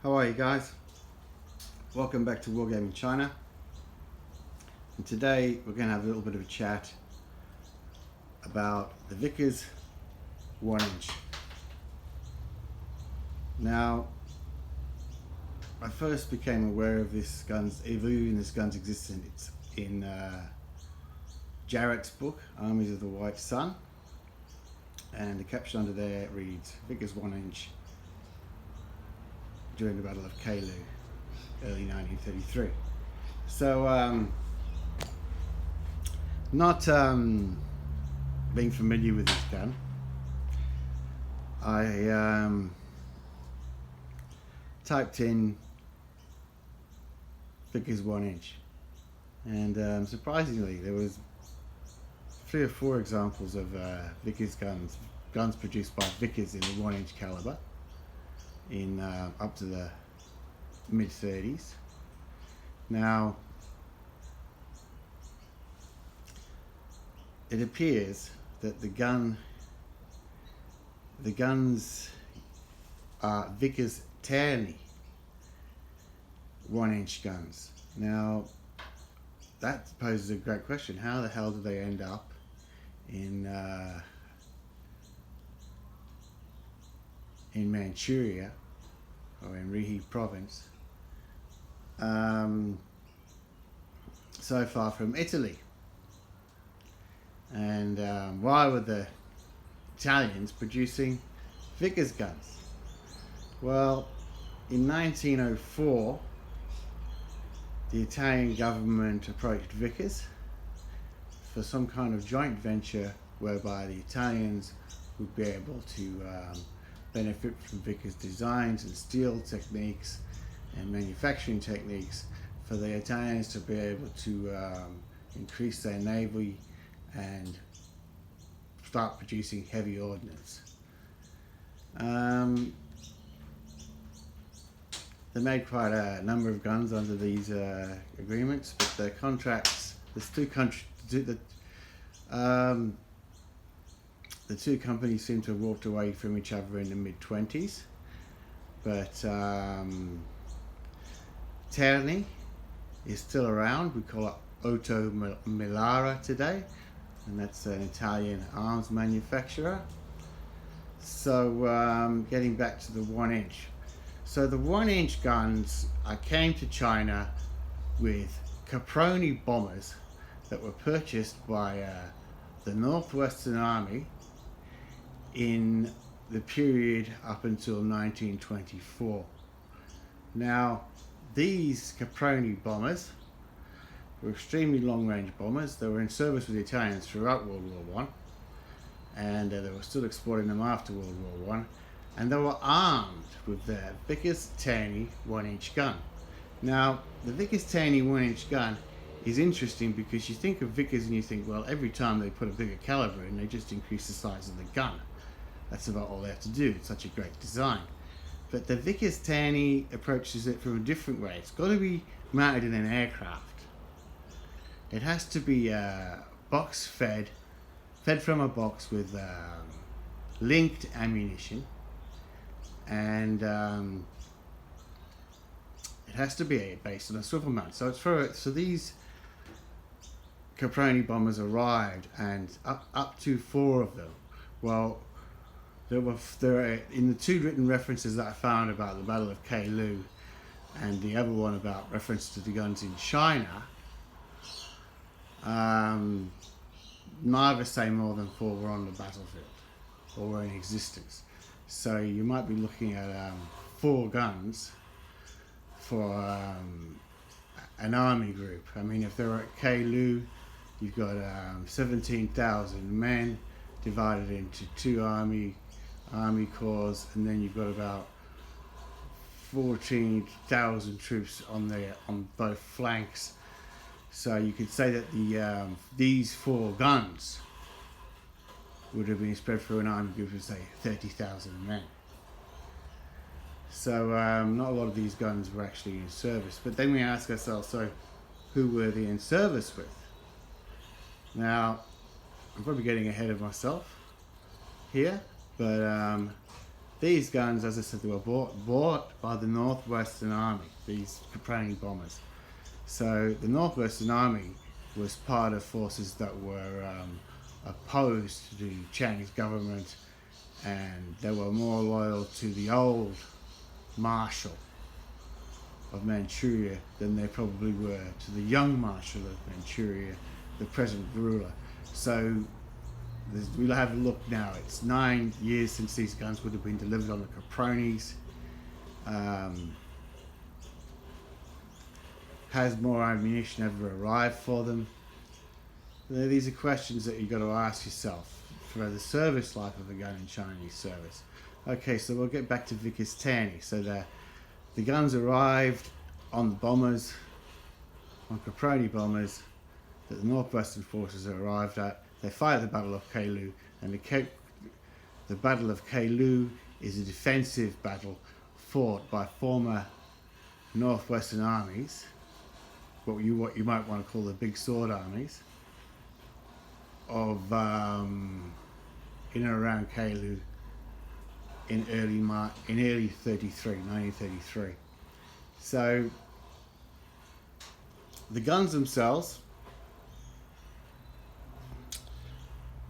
How are you guys? Welcome back to Wargaming China. And today we're going to have a little bit of a chat about the Vickers 1-inch. Now, I first became aware of this gun's, even this gun's existence in Jarrett's book, Armies of the White Sun. And the caption under there reads, Vickers 1-inch during the Battle of Calu, early 1933. So, not being familiar with this gun, I typed in Vickers 1-inch, and surprisingly there was 3 or 4 examples of Vickers guns produced by Vickers in the 1-inch caliber in up to the mid-30s. Now, it appears that the guns are Vickers-Terni 1-inch guns. Now, that poses a great question. How the hell did they end up in Manchuria, or in Rihe province, so far from Italy? And why were the Italians producing Vickers guns? Well, in 1904, the Italian government approached Vickers for some kind of joint venture whereby the Italians would be able to benefit from Vickers designs and steel techniques and manufacturing techniques, for the Italians to be able to increase their navy and start producing heavy ordnance. They made quite a number of guns under these agreements, but the contracts, the two companies seem to have walked away from each other in the mid-20s. But Terni is still around. We call it Otto Melara today, and that's an Italian arms manufacturer. So getting back to the 1-inch. So the 1-inch guns, I came to China with Caproni Bombers that were purchased by the Northwestern Army in the period up until 1924. Now, these Caproni bombers were extremely long-range bombers. They were in service with the Italians throughout World War I, and they were still exporting them after World War I, and they were armed with their Vickers-Terni 1-inch gun. Now, the Vickers-Terni 1-inch gun is interesting because you think of Vickers and you think, well, every time they put a bigger caliber in, they just increase the size of the gun. That's about all they have to do. It's such a great design. But the Vickers-Terni approaches it from a different way. It's got to be mounted in an aircraft. It has to be box fed from a box with linked ammunition, and it has to be based on a swivel mount. So these Caproni bombers arrived, and up to 4 of them. Well, there are, in the 2 written references that I found about the Battle of Calu, and the other one about reference to the guns in China, neither say more than 4 were on the battlefield or were in existence. So you might be looking at 4 guns for an army group. I mean, if they're at Calu, you've got 17,000 men divided into 2 army corps, and then you've got about 14,000 troops on both flanks. So you could say that these 4 guns would have been spread through an army group of, say, 30,000 men. So not a lot of these guns were actually in service. But then we ask ourselves, so who were they in service with? Now, I'm probably getting ahead of myself here, but these guns, as I said, they were bought by the Northwestern Army, these Caproni Bombers. So the Northwestern Army was part of forces that were opposed to the Chinese government, and they were more loyal to the old Marshal of Manchuria than they probably were to the young Marshal of Manchuria, the present ruler. So we'll have a look now. It's 9 years since these guns would have been delivered on the Capronis. Has more ammunition ever arrived for them? These are questions that you've got to ask yourself for the service life of a gun in Chinese service. Okay, so we'll get back to Vickers-Terni. So the guns arrived on the bombers, on Caproni bombers, that the Northwestern forces arrived at. They fight at the Battle of Kailu, and the Battle of Kailu is a defensive battle fought by former Northwestern armies, what you might want to call the Big Sword armies, of in and around Kailu in early 1933. So the guns themselves,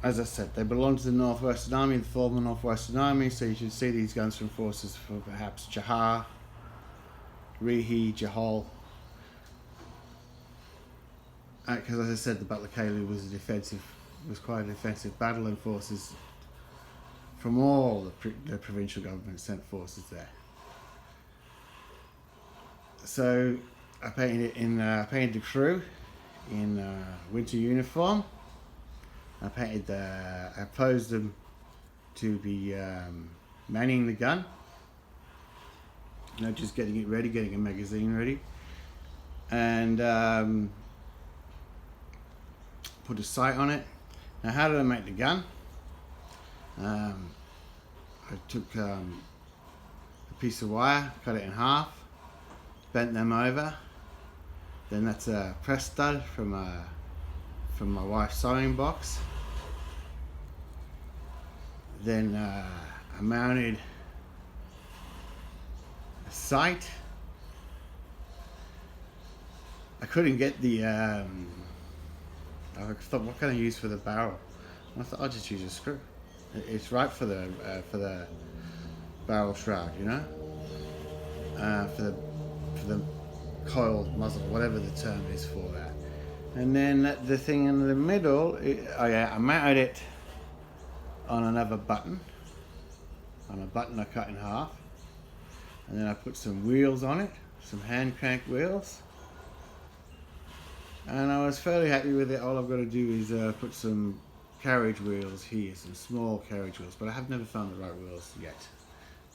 as I said, they belong to the Northwestern Army, the former Northwestern Army, so you should see these guns from forces for perhaps Chahar, Rihi, Jahol. Because as I said, the Battle of Kailu was quite a defensive battle, and forces from all the provincial government sent forces there. So I painted the crew in winter uniform. I posed them to be manning the gun, just getting it ready, getting a magazine ready, and put a sight on it. Now, how did I make the gun? I took a piece of wire, cut it in half, bent them over. Then that's a press stud from my wife's sewing box. Then I mounted a sight. I couldn't get the I thought, what can I use for the barrel? And I thought, I'll just use a screw. It's right for the barrel shroud, for the coiled muzzle, whatever the term is for that. And then the thing in the middle, I mounted it on another button, on a button I cut in half, and then I put some wheels on it, some hand crank wheels, and I was fairly happy with it. All I've got to do is put some carriage wheels here, some small carriage wheels, but I have never found the right wheels yet.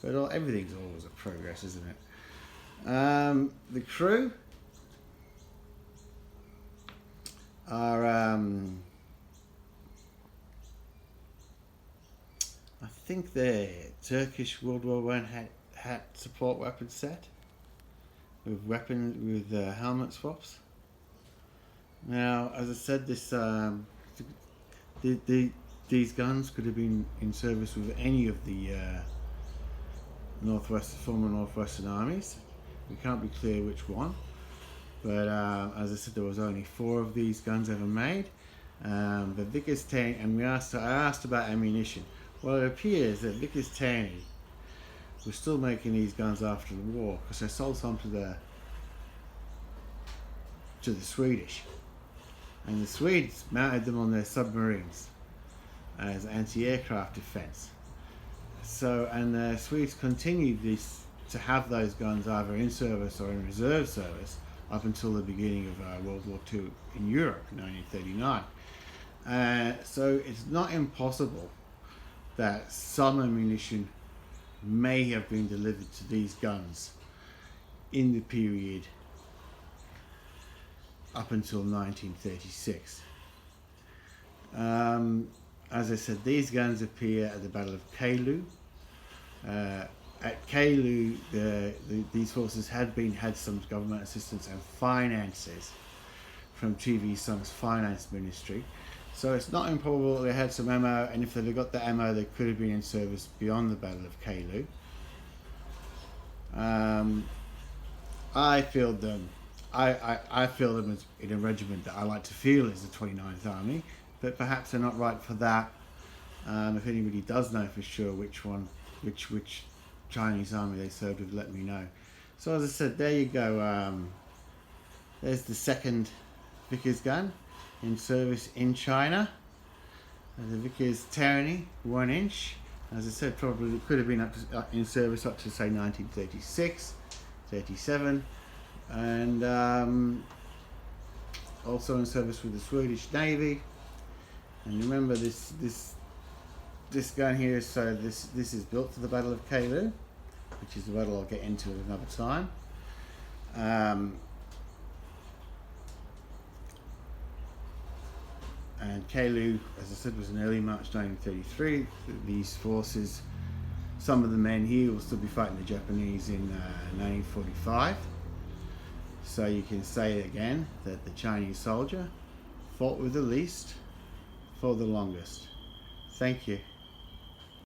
But everything's always a progress, isn't it? The crew are I think they're Turkish World War I hat support weapon set with helmet swaps. Now, as I said, these guns could have been in service with any of the former Northwestern armies. We can't be clear which one, but as I said, there was only 4 of these guns ever made. The Vickers-Terni, and I asked about ammunition. Well, it appears that Vickers-Terni was still making these guns after the war, because they sold some to the Swedish, and the Swedes mounted them on their submarines as anti-aircraft defense. So, and the Swedes continued to have those guns either in service or in reserve service up until the beginning of World War II in Europe in 1939. So it's not impossible that some ammunition may have been delivered to these guns in the period up until 1936. As I said, these guns appear at the Battle of Kailu. At Kailu, these forces had some government assistance and finances from TV Sung's finance ministry. So it's not improbable they had some ammo, and if they'd have got the ammo, they could have been in service beyond the Battle of Kalu. I feel them. I feel them as in a regiment that I like to feel is the 29th Army, but perhaps they're not right for that. If anybody does know for sure which Chinese army they served with, let me know. So as I said, there you go. There's the second Vickers gun in service in China. The Vickers-Terni 1 inch. As I said, probably could have been in service up to say 1936, 37, and also in service with the Swedish Navy. And remember this gun here. So this is built for the Battle of Kalu, which is the battle I'll get into at another time. And Kalu, as I said, was in early March 1933. These forces, some of the men here will still be fighting the Japanese in 1945. So you can say again that the Chinese soldier fought with the least for the longest. Thank you.